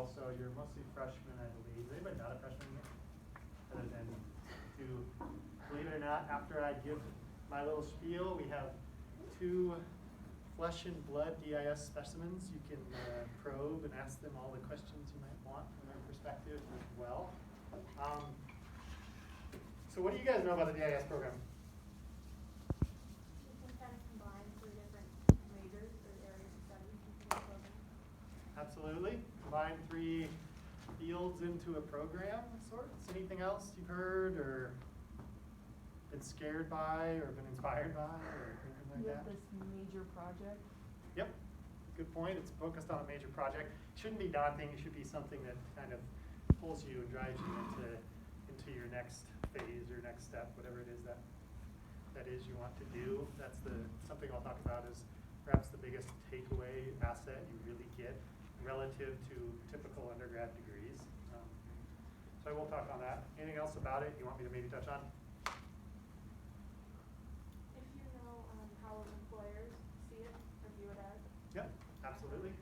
well, so you're mostly freshmen, I believe. Is anybody not a freshman here? Other than to, believe it or not, after I give my little spiel, we have 2 flesh and blood DIS specimens. You can probe and ask them all the questions you might want from their perspective as well. So what do you guys know about the DIS program? You can kind of combine 3 different majors or areas of study into one program. Absolutely. Combine 3 fields into a program of sorts. Anything else you've heard or been scared by or been inspired by or anything like You that? have this major project. Yep. Good point. It's focused on a major project. It shouldn't be daunting. It should be something that kind of pulls you and drives you into your next phase or next step, whatever it is that is you want to do. That's something I'll talk about is perhaps the biggest takeaway asset you really get relative to typical undergrad degrees. So I will talk on that. Anything else about it you want me to maybe touch on? If you know how employers see it or view it as. Yep, absolutely.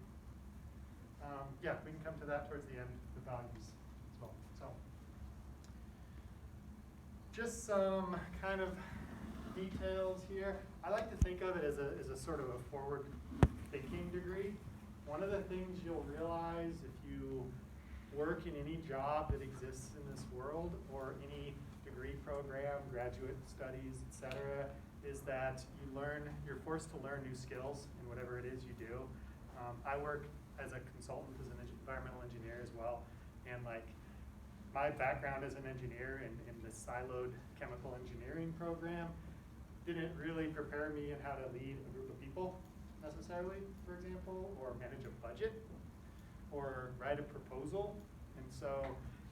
Yeah, we can come to that towards the end, the values as well. So, just some kind of details here. I like to think of it as a sort of a forward-thinking degree. One of the things you'll realize if you work in any job that exists in this world or any degree program, graduate studies, etc., is that you're forced to learn new skills in whatever it is you do. I work as a consultant, as an environmental engineer as well, and my background as an engineer in the siloed chemical engineering program didn't really prepare me in how to lead a group of people necessarily, for example, or manage a budget, or write a proposal. And so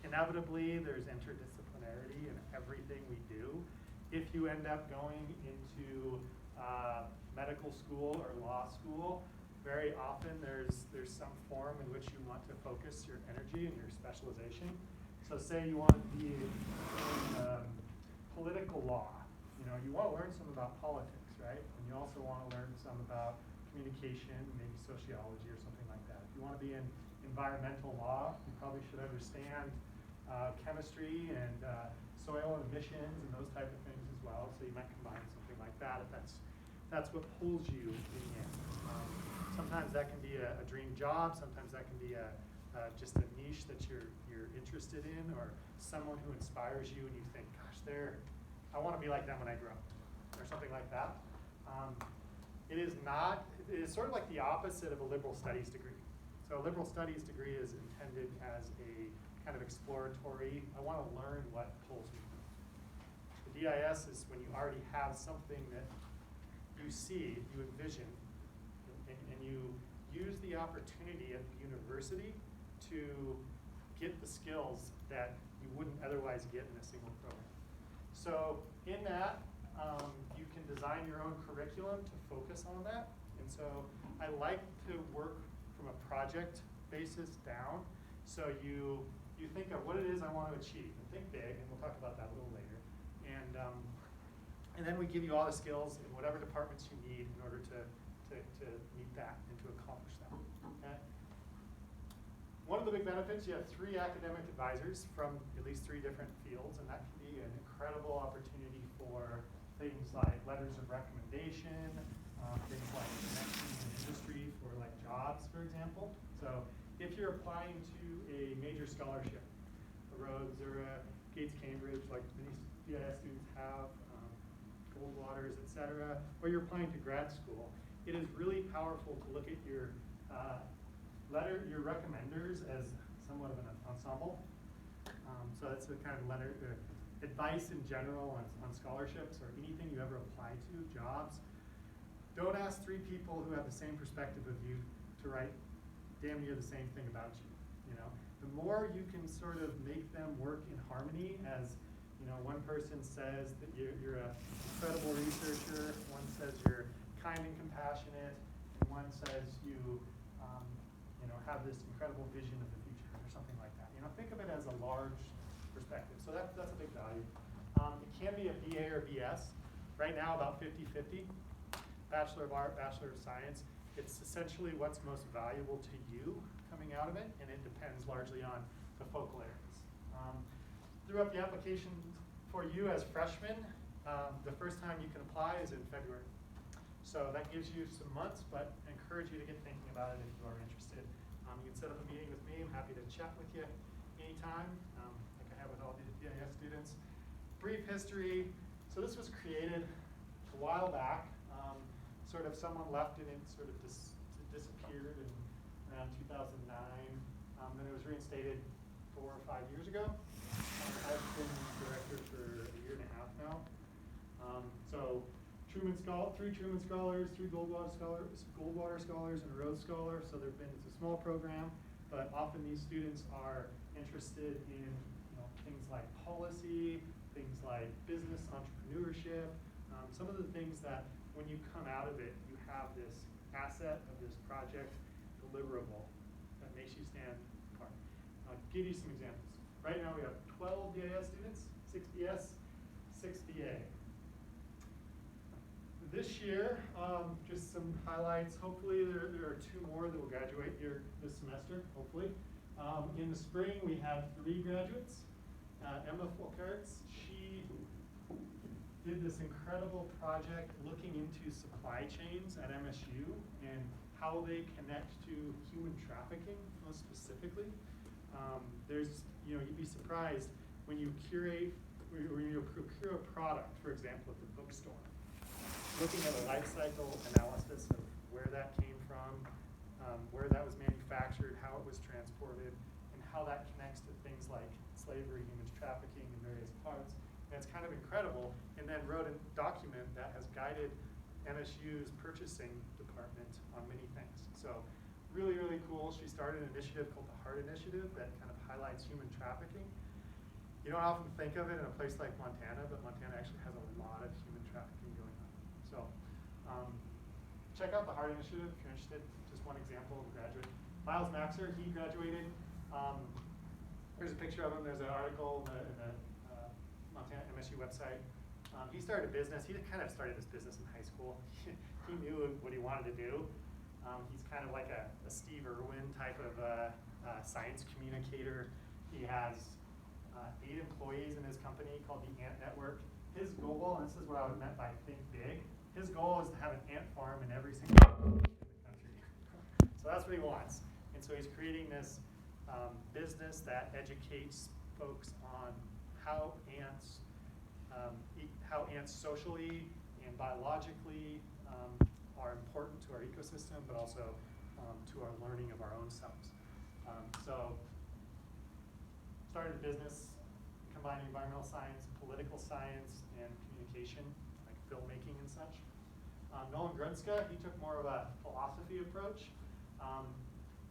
inevitably there's interdisciplinarity in everything we do. If you end up going into medical school or law school, very often there's some form in which you want to focus your energy and your specialization. So say you want to be in political law. You want to learn some about politics, right? And you also want to learn some about communication, maybe sociology or something like that. If you want to be in environmental law, you probably should understand chemistry and soil emissions and those type of things as well. So you might combine something like that if that's what pulls you in the end. Sometimes that can be a dream job. Sometimes that can be just a niche that you're interested in, or someone who inspires you and you think, gosh, I want to be like them when I grow up, or something like that. It is sort of like the opposite of a liberal studies degree. So a liberal studies degree is intended as a kind of exploratory, I want to learn what pulls me. The DIS is when you already have something that you see, you envision, and you use the opportunity at the university to get the skills that you wouldn't otherwise get in a single program. So in that, you can design your own curriculum to focus on that. And so I like to work from a project basis down. So you think of what it is I want to achieve, and think big, and we'll talk about that a little later. And then we give you all the skills in whatever departments you need in order to meet that and to accomplish that. Okay? One of the big benefits, you have 3 academic advisors from at least 3 different fields, and that can be an incredible opportunity for things like letters of recommendation, things like connections in industry for jobs, for example. So if you're applying to a major scholarship, a Rhodes or a Gates Cambridge, like many DIS students have, Goldwaters, etc., or you're applying to grad school, it is really powerful to look at your your recommenders as somewhat of an ensemble. So that's the kind of advice in general on scholarships or anything you ever apply to, jobs. Don't ask 3 people who have the same perspective of you to write damn near the same thing about you. The more you can sort of make them work in harmony, as one person says that you're an incredible researcher, one says you're kind and compassionate, and one says you have this incredible vision of the future or something like that. Think of it as a large perspective. So that's a big value. It can be a BA or BS. Right now, about 50-50. Bachelor of Art, Bachelor of Science. It's essentially what's most valuable to you coming out of it, and it depends largely on the focal areas. Threw up the application for you as freshmen. The first time you can apply is in February. So that gives you some months, but I encourage you to get thinking about it if you are interested. You can set up a meeting with me. I'm happy to chat with you anytime, like I have with all the DIS students. Brief history. So this was created a while back. Sort of someone left it and sort of disappeared in around 2009. Then it was reinstated 4 or 5 years ago. I've been director for a year and a half now. So three Truman Scholars, 3 Goldwater Scholars, and a Rhodes Scholar. So it's a small program, but often these students are interested in things like policy, things like business entrepreneurship, some of the things that when you come out of it, you have this asset of this project deliverable that makes you stand apart. I'll give you some examples. Right now we have 12 DIS students, 6 BS, 6 BA. This year, just some highlights. Hopefully there are 2 more that will graduate here this semester, hopefully. In the spring, we had 3 graduates. Emma Folkertz, she did this incredible project looking into supply chains at MSU and how they connect to human trafficking, most specifically. You'd be surprised when you curate, or you procure a product, for example, at the bookstore, looking at a life cycle analysis of where that came from, where that was manufactured, how it was transported, and how that connects to things like slavery, human trafficking, and various parts. And it's kind of incredible. And then wrote a document that has guided MSU's purchasing department on many things. So really, really cool. She started an initiative called the Heart Initiative that kind of highlights human trafficking. You don't often think of it in a place like Montana, but Montana actually has a lot of human trafficking going on. So check out the Heart Initiative if you're interested. Just one example of a graduate. Miles Maxor, he graduated. Here's a picture of him. There's an article in the Montana MSU website. He started a business. He kind of started this business in high school. He knew what he wanted to do. He's kind of like a Steve Irwin type of science communicator. He has 8 employees in his company called the Ant Network. His goal, and this is what I meant by think big, his goal is to have an ant farm in every single in the country. So that's what he wants. And so he's creating this business that educates folks on how ants socially and biologically are important to our ecosystem, but also to our learning of our own selves. So started a business combining environmental science, political science, and communication, like filmmaking and such. Nolan Grunska, he took more of a philosophy approach.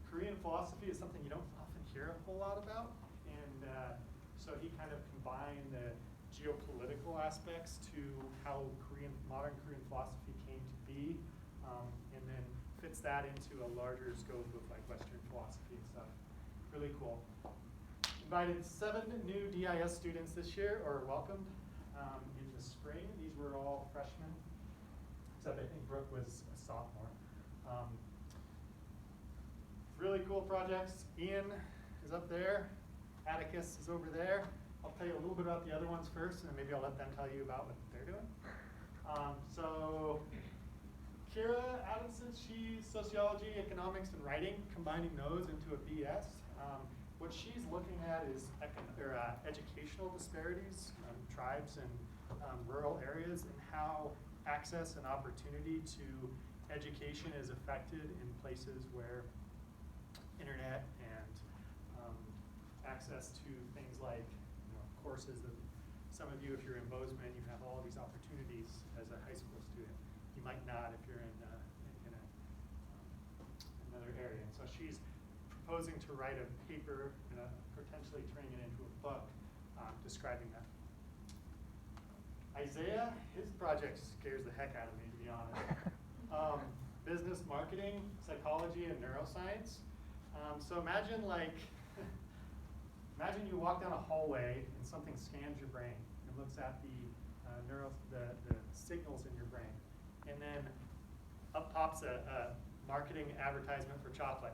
Korean philosophy is something you don't often hear a whole lot about, and so he kind of combined the geopolitical aspects to how modern Korean philosophy came to be, and then fits that into a larger scope of like Western philosophy and stuff. Really cool. Invited 7 new DIS students this year, or welcomed in the spring. These were all freshmen, except I think Brooke was a sophomore. Really cool projects. Ian is up there. Atticus is over there. I'll tell you a little bit about the other ones first, and then maybe I'll let them tell you about what they're doing. So Kira Adamson, she's sociology, economics, and writing, combining those into a BS. What she's looking at is educational disparities, tribes and rural areas, and how access and opportunity to education is affected in places where internet and access to things like courses that some of you, if you're in Bozeman, you have all these opportunities as a high school student. You might not if you're in another area. And so she's proposing to write a paper and potentially turning it into a book describing that. Isaiah, his project scares the heck out of me, to be honest. Business marketing, psychology, and neuroscience. So imagine you walk down a hallway and something scans your brain and looks at the signals in your brain. And then up pops a marketing advertisement for chocolate,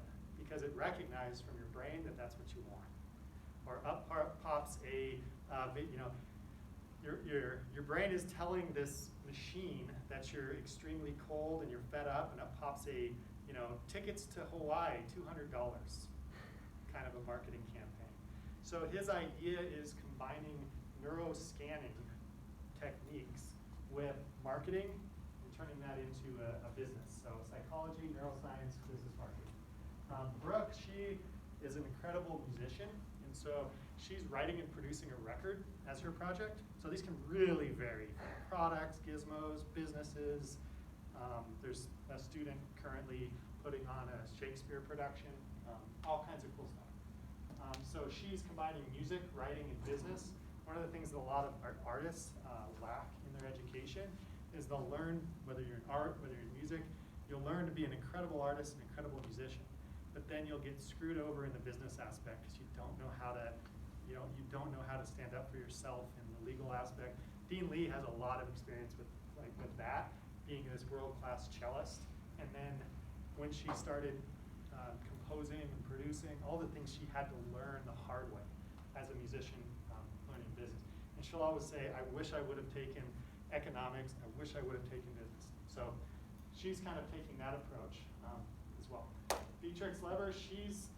because it recognized from your brain that that's what you want. Or up pops a, your brain is telling this machine that you're extremely cold and you're fed up, and up pops a, tickets to Hawaii, $200, kind of a marketing campaign. So his idea is combining neuroscanning techniques with marketing and turning that into a business. So psychology, neuroscience, business marketing. Brooke, she is an incredible musician, and so she's writing and producing a record as her project. So these can really vary. Products, gizmos, businesses. There's a student currently putting on a Shakespeare production, all kinds of cool stuff. So she's combining music, writing, and business. One of the things that a lot of artists lack in their education is they'll learn, whether you're in art, whether you're in music, you'll learn to be an incredible artist, an incredible musician. But then you'll get screwed over in the business aspect because you don't know how to, you don't know how to stand up for yourself in the legal aspect. Dean Lee has a lot of experience with that, being this world-class cellist. And then when she started composing and producing, all the things she had to learn the hard way as a musician learning business. And she'll always say, I wish I would have taken economics, I wish I would have taken business. So she's kind of taking that approach as well. Beatrix Lever, she's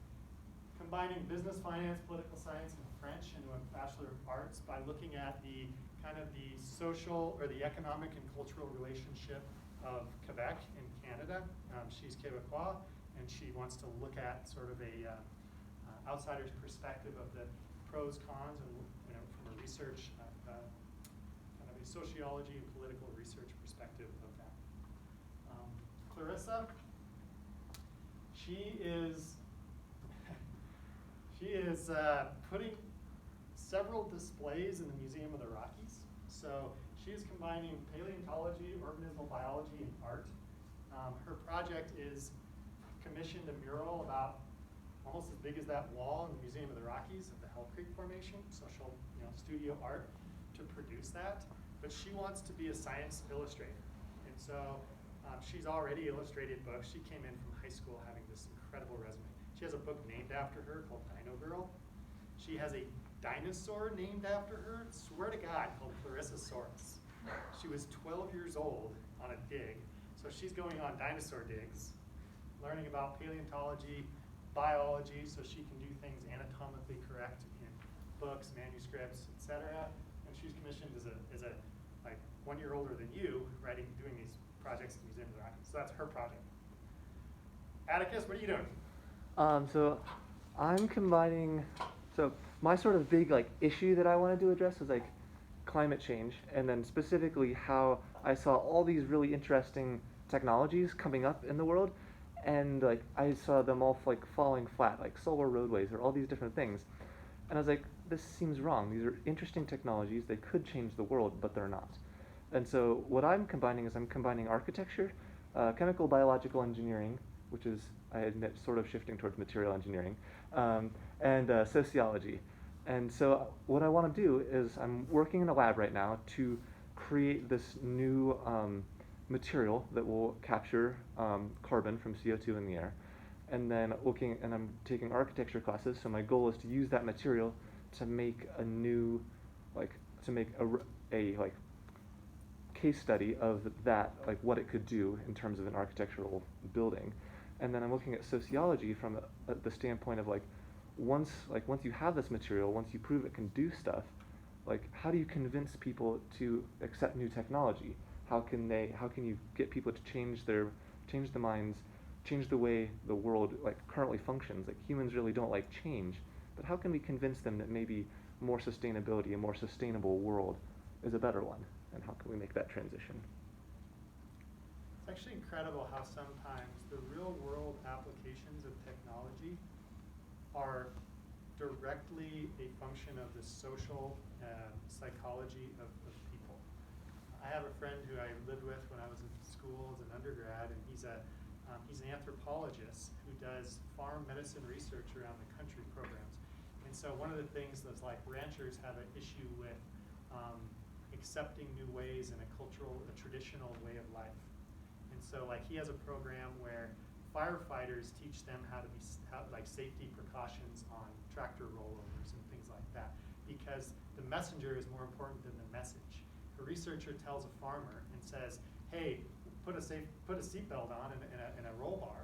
combining business, finance, political science, and French into a Bachelor of Arts by looking at the kind of the social or the economic and cultural relationship of Quebec and Canada. She's Quebecois, and she wants to look at sort of a outsider's perspective of the pros, cons, and from a research, kind of a sociology and political research perspective of that. Clarissa, she is putting several displays in the Museum of the Rockies. So she is combining paleontology, organismal biology, and art. Her project is commissioned a mural about almost as big as that wall in the Museum of the Rockies of the Hell Creek Formation. So she'll, studio art to produce that. But she wants to be a science illustrator. And so she's already illustrated books. She came in from high school having this incredible resume. She has a book named after her called Dino Girl. She has a dinosaur named after her, swear to God, called Clarissasaurus. She was 12 years old on a dig, so she's going on dinosaur digs, learning about paleontology, biology, so she can do things anatomically correct in books, manuscripts, etc. And she's commissioned as a like 1 year older than you, doing these projects at the Museum of the Rockies. So that's her project. Atticus, what are you doing? So I'm combining, so my sort of big issue that I wanted to address was climate change, and then specifically how I saw all these really interesting technologies coming up in the world, and I saw them all falling flat, like solar roadways or all these different things. And I was like, this seems wrong. These are interesting technologies. They could change the world, but they're not. And so what I'm combining is I'm combining architecture, chemical biological engineering, which is, I admit, sort of shifting towards material engineering, and sociology. And so what I want to do is I'm working in a lab right now to create this new material that will capture carbon from CO2 in the air. And then I'm taking architecture classes, so my goal is to use that material to make a new, to make a case study of that, what it could do in terms of an architectural building. And then I'm looking at sociology from the standpoint of once you have this material, once you prove it can do stuff, how do you convince people to accept new technology? How can you get people to change their minds, change the way the world currently functions? Humans really don't like change, but how can we convince them that maybe more sustainability, a more sustainable world is a better one? And how can we make that transition? It's actually incredible how sometimes the real world applications of technology are directly a function of the social psychology of people. I have a friend who I lived with when I was in school as an undergrad, and he's an anthropologist who does farm medicine research around the country programs. And so one of the things that's ranchers have an issue with accepting new ways in a traditional way of life. And so he has a program where firefighters teach them how to be like safety precautions on tractor rollovers and things like that, because the messenger is more important than the message. A researcher tells a farmer and says, "Hey, put a seatbelt on in a roll bar,"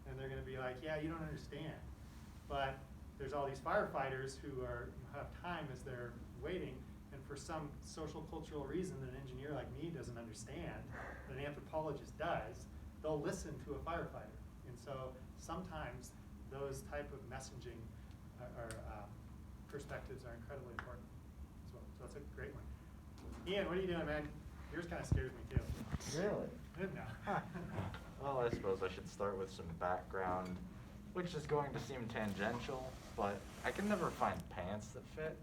and they're going to be like, "Yeah, you don't understand." But there's all these firefighters who have time as they're waiting, and for some social cultural reason that an engineer like me doesn't understand, but an anthropologist does, they'll listen to a firefighter. And so sometimes those type of messaging perspectives are incredibly important. So that's a great one. Ian, what are you doing, man? Yours kind of scares me too. Really? No. Well, I suppose I should start with some background, which is going to seem tangential, but I can never find pants that fit.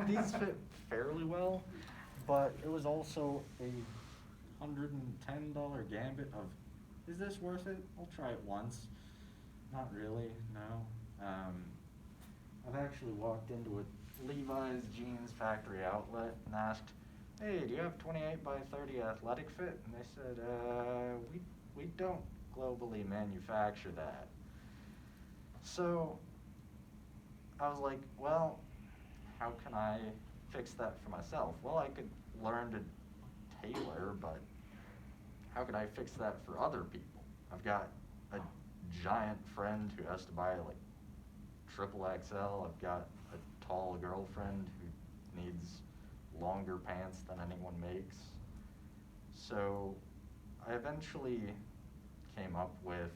These fit fairly well, but it was also a $110 gambit of, is this worth it? I'll try it once. Not really, no. I've actually walked into a Levi's jeans factory outlet and asked, "Hey, do you have 28 by 30 athletic fit?" And they said, we don't globally manufacture that. So I was like, well, how can I fix that for myself? Well, I could learn to tailor, but how could I fix that for other people? I've got a giant friend who has to buy like XXL. I've got a tall girlfriend who needs longer pants than anyone makes. So I eventually came up with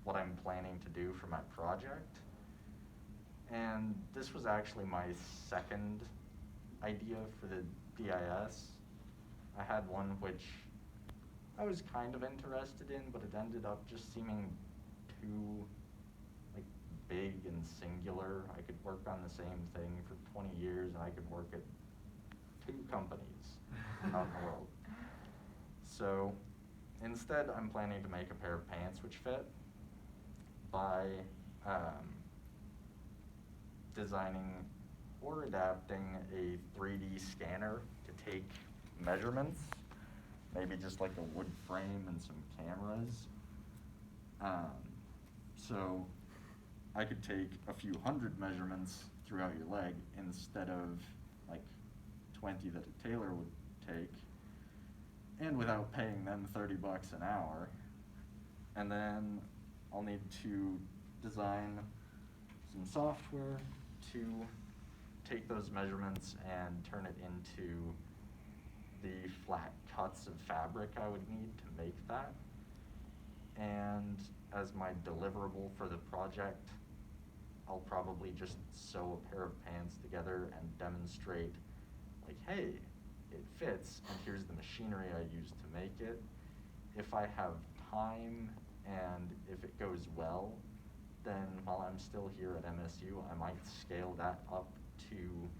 what I'm planning to do for my project. And this was actually my second idea for the DIS. I had one which I was kind of interested in, but it ended up just seeming too like big and singular. I could work on the same thing for 20 years and I could work at 2 companies out in the world. So instead, I'm planning to make a pair of pants which fit by designing or adapting a 3D scanner to take measurements, maybe just like a wood frame and some cameras. So I could take a few hundred measurements throughout your leg instead of like 20 that a tailor would take, and without paying them $30 an hour. And then I'll need to design some software to take those measurements and turn it into the flat cuts of fabric I would need to make that. And as my deliverable for the project, I'll probably just sew a pair of pants together and demonstrate, like, hey, it fits, and here's the machinery I used to make it. If I have time and if it goes well, then while I'm still here at MSU, I might scale that up to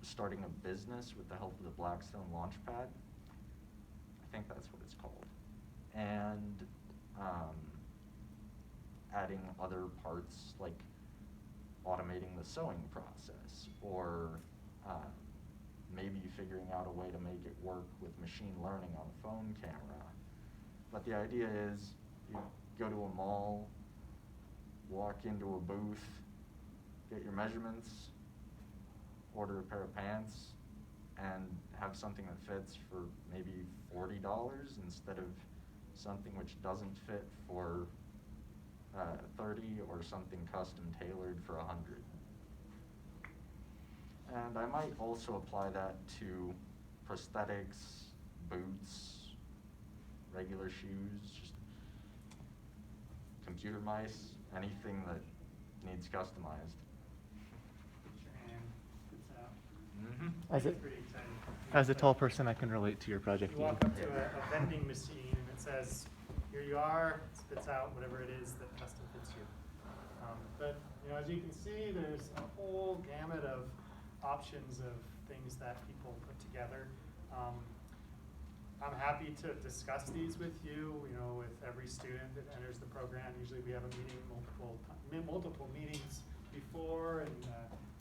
starting a business with the help of the Blackstone Launchpad. I think that's what it's called. And adding other parts like automating the sewing process, or maybe figuring out a way to make it work with machine learning on a phone camera. But the idea is you go to a mall, walk into a booth, get your measurements, order a pair of pants, and have something that fits for maybe $40 instead of something which doesn't fit for 30, or something custom tailored for 100. And I might also apply that to prosthetics, boots, regular shoes, just computer mice, anything that needs customized. Put your hand, it's out. Mm-hmm. As It's a, pretty exciting. as a tall person, I can relate to your project. You walk up to a vending machine and it says, "Here you are," it spits out whatever it is that custom fits you. But as you can see, there's a whole gamut of options of things that people put together. I'm happy to discuss these with you, with every student that enters the program. Usually we have a meeting, multiple meetings before, and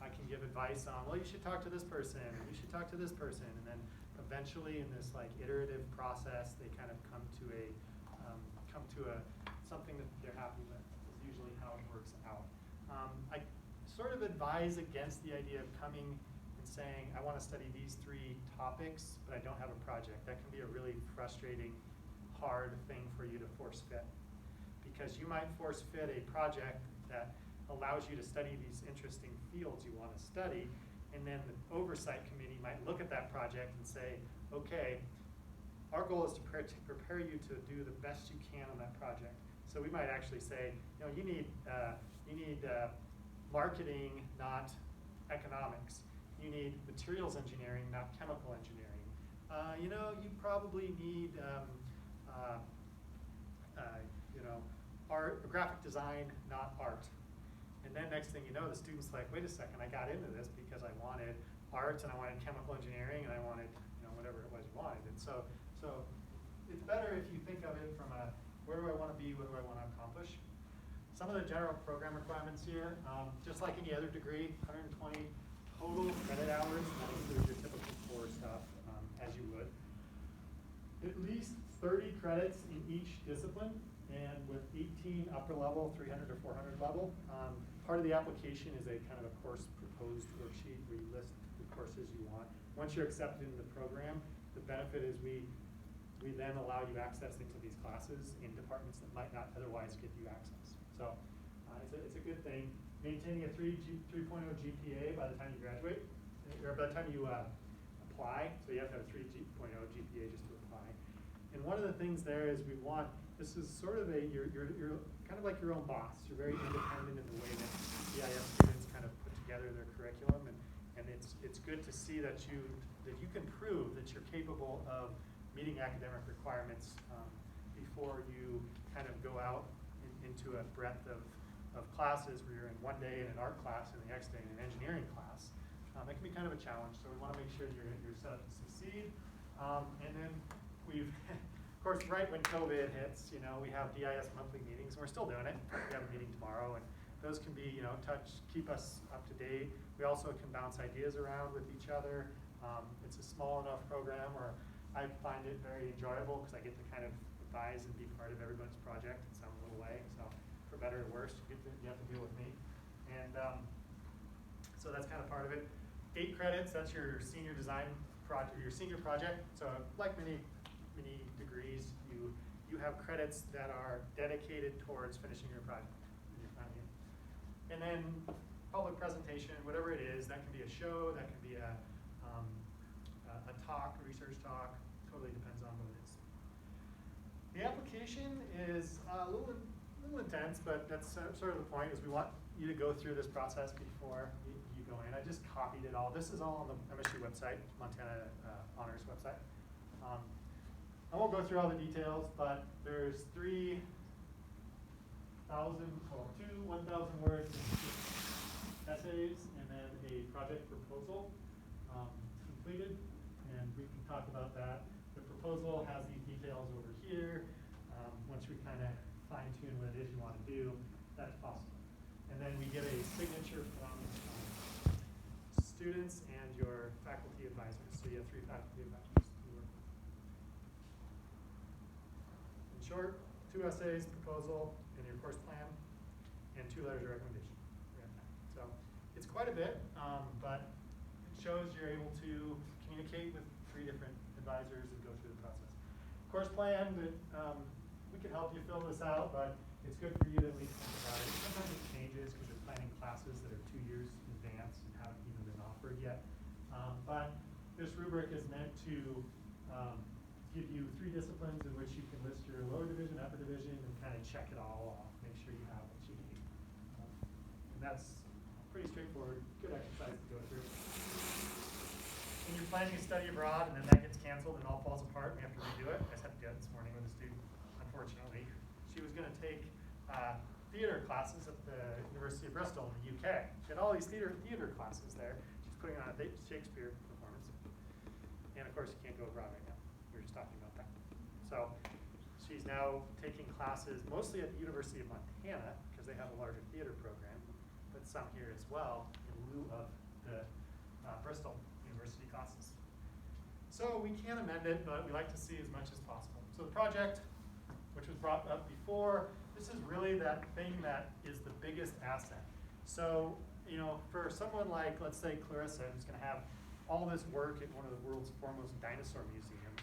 I can give advice on, well, you should talk to this person, and you should talk to this person, and then eventually in this like iterative process, they kind of come to a come to something that they're happy with, is usually how it works out. I sort of advise against the idea of coming and saying, I want to study these 3 topics, but I don't have a project. That can be a really frustrating, hard thing for you to force fit. Because you might force fit a project that allows you to study these interesting fields you want to study, and then the oversight committee might look at that project and say, okay, our goal is to prepare you to do the best you can on that project. So we might actually say, you need marketing, not economics. You need materials engineering, not chemical engineering. You probably need art, graphic design, not art. And then next thing you know, the student's like, wait a second, I got into this because I wanted art and I wanted chemical engineering and I wanted, whatever it was you wanted. And so it's better if you think of it from where do I want to be, what do I want to accomplish? Some of the general program requirements here, just like any other degree, 120 total credit hours, and that includes your typical core stuff, as you would. At least 30 credits in each discipline, and with 18 upper level, 300 to 400 level. Part of the application is a kind of a course proposed worksheet where you list the courses you want. Once you're accepted into the program, the benefit is we then allow you access into these classes in departments that might not otherwise give you access. So it's a good thing. Maintaining a 3.0 GPA by the time you graduate, or by the time you apply. So you have to have a 3.0 GPA just to apply. And one of the things there is this is sort of you're kind of like your own boss. You're very independent in the way that EIS students kind of put together their curriculum, and it's good to see that you can prove that you're capable of meeting academic requirements before you kind of go out into a breadth of classes where you're in one day in an art class and the next day in an engineering class. That can be kind of a challenge, so we want to make sure you're set up to succeed. And then we've, of course, right when COVID hits, we have DIS monthly meetings, and we're still doing it. We have a meeting tomorrow, and those can be, keep us up to date. We also can bounce ideas around with each other. It's a small enough program where I find it very enjoyable because I get to kind of advise and be part of everybody's project in some little way. So for better or worse, you have to deal with me. And so that's kind of part of it. 8 credits, that's your senior design project, your senior project. So like many degrees, you have credits that are dedicated towards finishing your project. And then public presentation, whatever it is, that can be a show, that can be a talk, a research talk, totally depends on what it is. The application is a little intense, but that's sort of the point, is we want you to go through this process before you go in. I just copied it all. This is all on the MSU website, Montana Honors website. I won't go through all the details, but there's 1,000 words essays, and then a project proposal completed, and we can talk about that. The proposal has these details over here. Once we kind of fine-tune what it is you want to do, that's possible. And then we get a signature from students and your faculty advisors. So you have 3 faculty advisors you work with. In short, 2 essays, proposal, and your course plan, and 2 letters of recommendation. So it's quite a bit, but it shows you're able to communicate with 3 different advisors and go through the process. Course plan, we can help you fill this out, but it's good for you to at least think about it. Sometimes it changes because you're planning classes that are 2 years in advance and haven't even been offered yet. But this rubric is meant to give you 3 disciplines in which you can list your lower division, upper division, and kind of check it all off. Make sure you have what you need. And that's pretty straightforward, good exercise to go through. When you're planning to study abroad and then that gets canceled and all falls apart and we have to redo it, I just had to do it this morning with a student, unfortunately. She was going to take theater classes at the University of Bristol in the UK. She had all these theater classes there. She's putting on a Shakespeare performance. And of course, you can't go abroad right now. We were just talking about that. So she's now taking classes mostly at the University of Montana because they have a larger theater program, but some here as well in lieu of the Bristol University classes. So we can amend it, but we like to see as much as possible. So the project, which was brought up before. This is really that thing that is the biggest asset. So, you know, for someone like, let's say, Clarissa, who's going to have all this work at one of the world's foremost dinosaur museums,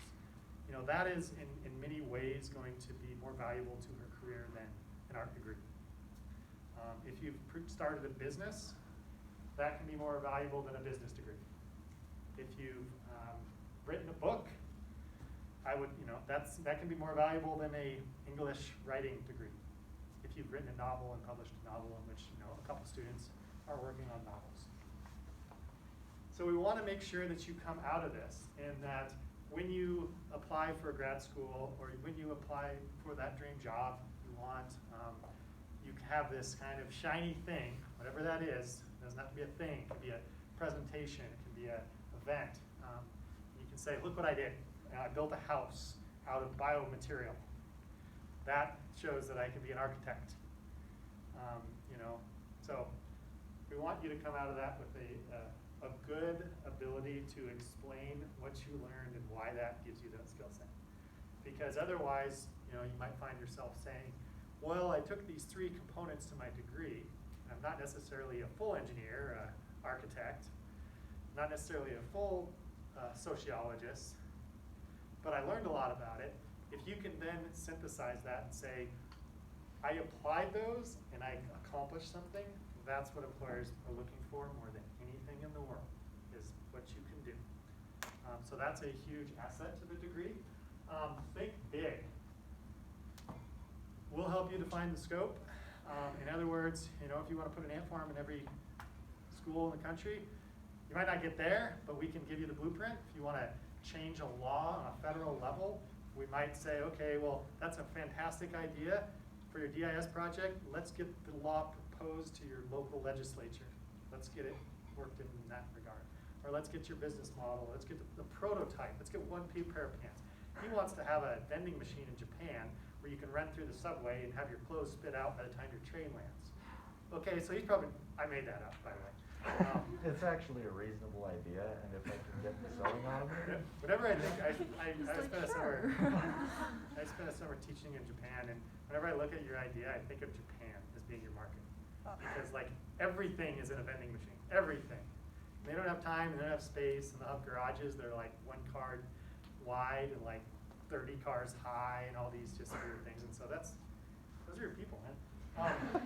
you know, that is in many ways going to be more valuable to her career than an art degree. If you've started a business, that can be more valuable than a business degree. If you've written a book, that can be more valuable than a English writing degree. If you've written a novel and published a novel in which, you know, a couple students are working on novels. So we want to make sure that you come out of this and that when you apply for grad school or when you apply for that dream job you want, you have this kind of shiny thing, whatever that is. It doesn't have to be a thing. It can be a presentation. It can be an event. You can say, look what I did. I built a house out of biomaterial. That shows that I can be an architect. You know, so we want you to come out of that with a good ability to explain what you learned and why that gives you that skill set. Because otherwise, you know, you might find yourself saying, well, I took these 3 components to my degree. I'm not necessarily a full engineer, architect, not necessarily a full sociologist, but I learned a lot about it. If you can then synthesize that and say, I applied those and I accomplished something, that's what employers are looking for more than anything in the world, is what you can do. So that's a huge asset to the degree. Think big. We'll help you define the scope. In other words, you know, if you want to put an ant farm in every school in the country, you might not get there, but we can give you the blueprint. If you want to change a law on a federal level, we might say, okay, well, that's a fantastic idea for your DIS project. Let's get the law proposed to your local legislature. Let's get it worked in that regard. Or let's get your business model. Let's get the prototype. Let's get one pair of pants. He wants to have a vending machine in Japan where you can run through the subway and have your clothes spit out by the time your train lands. Okay, so he's probably, I made that up, by the way. It's actually a reasonable idea, and if I can get the sewing out of it. Whenever I think, I He's spent like, a summer, "Sure." I spent a summer teaching in Japan, and whenever I look at your idea, I think of Japan as being your market. Because like everything is in a vending machine, everything. They don't have time, they don't have space, and they'll have garages that are like 1 car wide and like 30 cars high and all these just weird things. And so those are your people, man.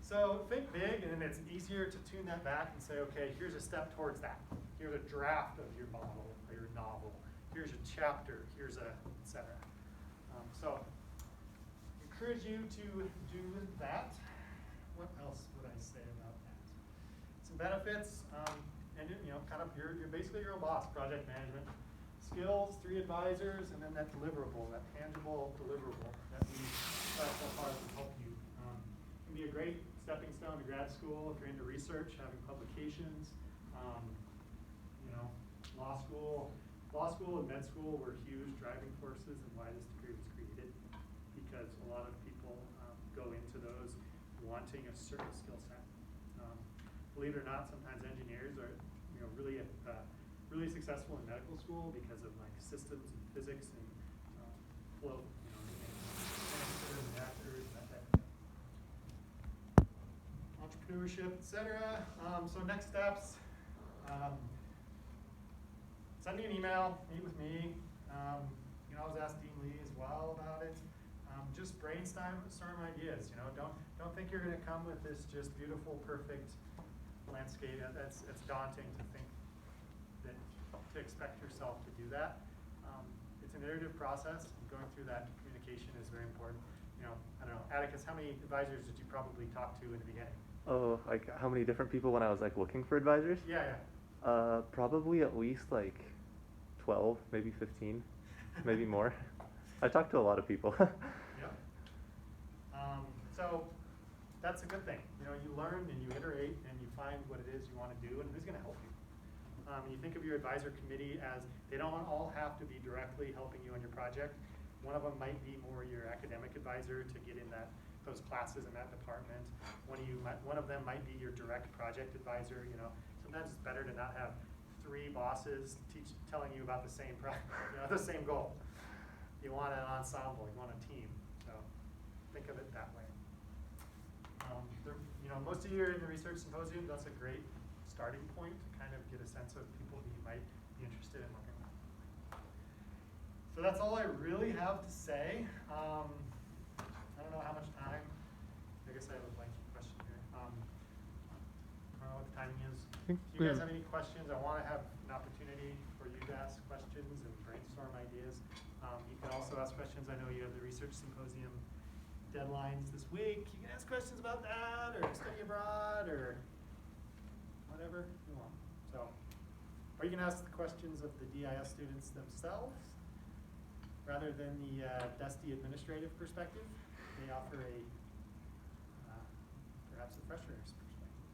So think big, and then it's easier to tune that back and say, okay, here's a step towards that. Here's a draft of your model or your novel. Here's a chapter. Here's a et cetera. So encourage you to do that. What else would I say about that? Some benefits, and you know, kind of you're basically your own boss. Project management skills, 3 advisors, and then that deliverable, that tangible deliverable that we try so hard to help you. Can be a great stepping stone to grad school if you're into research, having publications. You know, law school and med school were huge driving forces in why this degree was created, because a lot of people go into those wanting a certain skill set. Believe it or not, sometimes engineers are, you know, really successful in medical school because of like systems and physics and flow, you know, and reactors and that type of thing. Entrepreneurship, etc. So next steps, send me an email, meet with me. You can always ask Dean Lee as well about it. Just brainstorm ideas. You know, don't think you're going to come with this just beautiful, perfect landscape. It's daunting to think that to expect yourself to do that. It's an iterative process. Going through that communication is very important. You know, I don't know, Atticus, how many advisors did you probably talk to in the beginning? Oh, like how many different people when I was like looking for advisors? Yeah. Probably at least like 12, maybe 15, maybe more. I talked to a lot of people. Yep. So that's a good thing. You know, you learn and you iterate and you find what it is you want to do and who's going to help you. You think of your advisor committee as they don't all have to be directly helping you on your project. One of them might be more your academic advisor to get in those classes in that department. One of them might be your direct project advisor. You know, sometimes it's better to not have 3 bosses telling you about the same the same goal. you want an ensemble, you want a team. So think of it that way. Most of you are in the research symposium. That's a great starting point to kind of get a sense of people who you might be interested in working with. So that's all I really have to say. I don't know how much time. I guess I have a blank question here. I don't know what the timing is. If you guys have any questions, I want to have an opportunity for you to ask questions and brainstorm ideas. You can also ask questions. I know you have the research symposium deadlines this week. You can ask questions about that, or study abroad, or whatever you want. So, or you can ask the questions of the DIS students themselves, rather than the dusty administrative perspective. They offer a perhaps a fresher's perspective.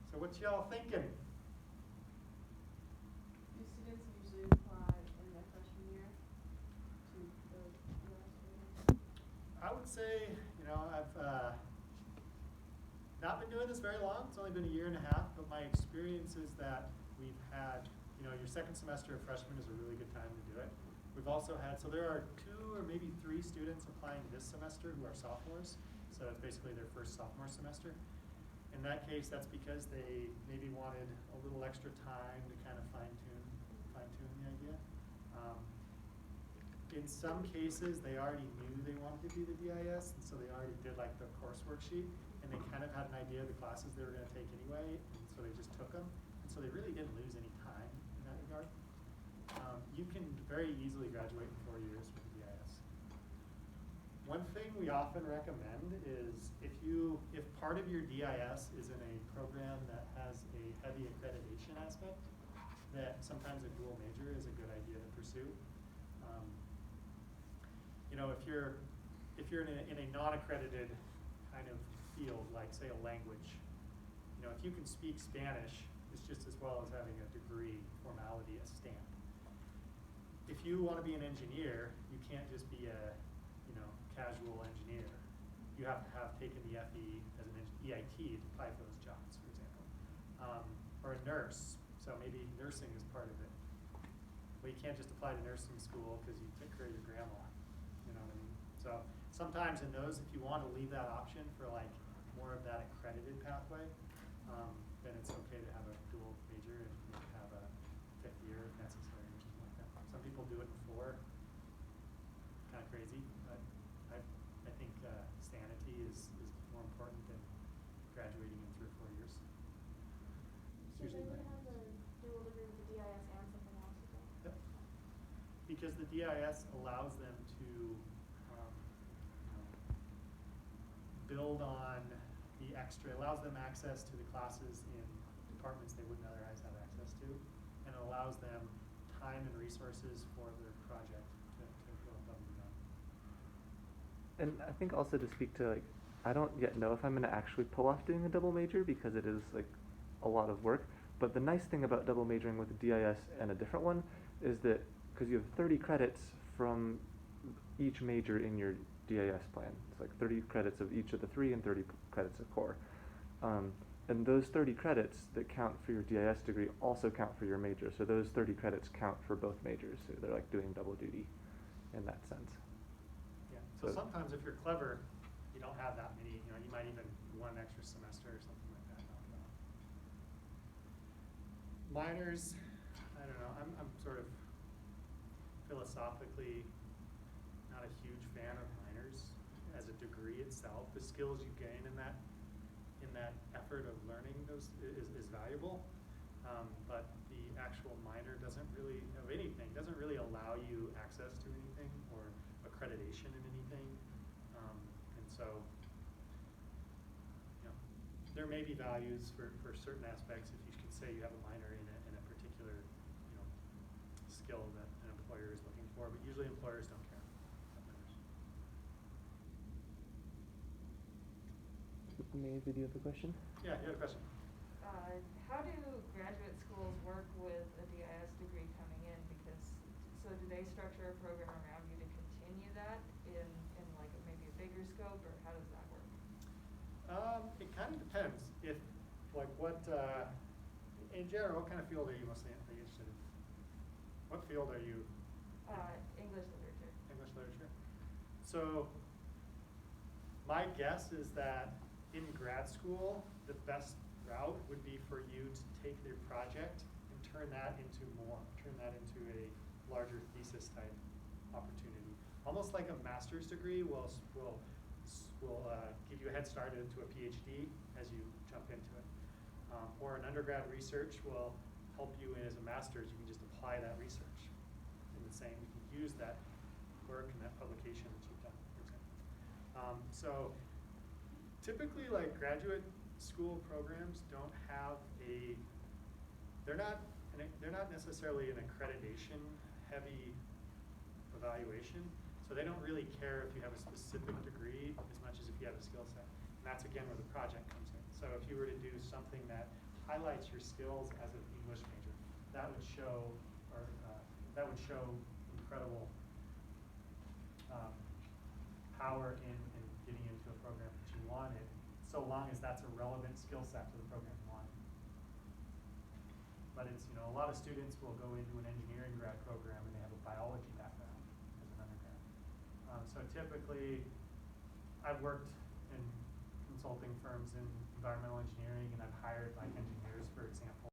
So, what y'all thinking? Do students usually apply in their freshman year to the university? I would say, I've not been doing this very long. It's only been a year and a half, but my experience is that we've had, your second semester of freshman is a really good time to do it. We've also had, so there are 2 or maybe 3 students applying this semester who are sophomores. So it's basically their first sophomore semester. In that case, that's because they maybe wanted a little extra time to kind of fine tune the idea. In some cases, they already knew they wanted to do the DIS, and so they already did like the course worksheet, and they kind of had an idea of the classes they were going to take anyway, and so they just took them. And so they really didn't lose any time in that regard. You can very easily graduate in 4 years with the DIS. One thing we often recommend is if part of your DIS is in a program that has a heavy accreditation aspect, that sometimes a dual major is a good idea to pursue. If you're in a non-accredited kind of field, like say a language, if you can speak Spanish, it's just as well as having a degree, formality, a stamp. If you want to be an engineer, you can't just be a casual engineer. You have to have taken the FE as an EIT to apply for those jobs, for example. Or a nurse, so maybe nursing is part of it. Well, you can't just apply to nursing school because you took care of your grandma. You know what I mean? So sometimes in those, if you want to leave that option for like more of that accredited pathway, then it's okay to have a dual major and maybe have a 5th year if necessary or something like that. Some people do it in 4. Kind of crazy, but I think sanity is more important than graduating in 3 or 4 years. So they would have a dual degree with the DIS and something else as well? Yep. Because the DIS allows them to build on the extra, allows them access to the classes in departments they wouldn't otherwise have access to, and allows them time and resources for their project to go above and beyond. And I think also to speak to I don't yet know if I'm going to actually pull off doing a double major because it is a lot of work. But the nice thing about double majoring with a DIS and a different one is that because you have 30 credits from each major in your DIS plan. It's like 30 credits of each of the 3 and 30 credits of core. And those 30 credits that count for your DIS degree also count for your major. So those 30 credits count for both majors. So they're like doing double duty in that sense. Yeah. So sometimes if you're clever, you don't have that many. You might even do 1 extra semester or something like that. Minors, I don't know. I'm sort of philosophically not a huge fan of minors as a degree itself. The skills you gain in that effort of learning those is valuable, but the actual minor doesn't really allow you access to anything or accreditation in anything, and so there may be values for certain aspects if you can say you have a minor in a particular skill that an employer is looking for, but usually employers don't care about minors. Maybe do you have a question? Yeah, you had a question. How do graduate schools work with a DIS degree coming in? So do they structure a program around you to continue that in like maybe a bigger scope, or how does that work? It kind of depends. If in general, what kind of field are you mostly interested in? What field are you English literature. English literature. So my guess is that in grad school, the best route would be for you to take your project and turn that into a larger thesis type opportunity. Almost like a master's degree will give you a head start into a PhD as you jump into it. Or an undergrad research will help you as a master's. You can just apply that research in the same. You can use that work and that publication that you've done, for example. So typically, like graduate school programs don't have they're not necessarily an accreditation heavy evaluation. So they don't really care if you have a specific degree as much as if you have a skill set. And that's again where the project comes in. So if you were to do something that highlights your skills as an English major, that would show incredible power in getting into a program that you wanted, so long as that's a relevant skill set to the program you wanted. But it's, a lot of students will go into an engineering grad program and they have a biology background as an undergrad. So typically, I've worked in consulting firms in environmental engineering, and I've hired like engineers, for example,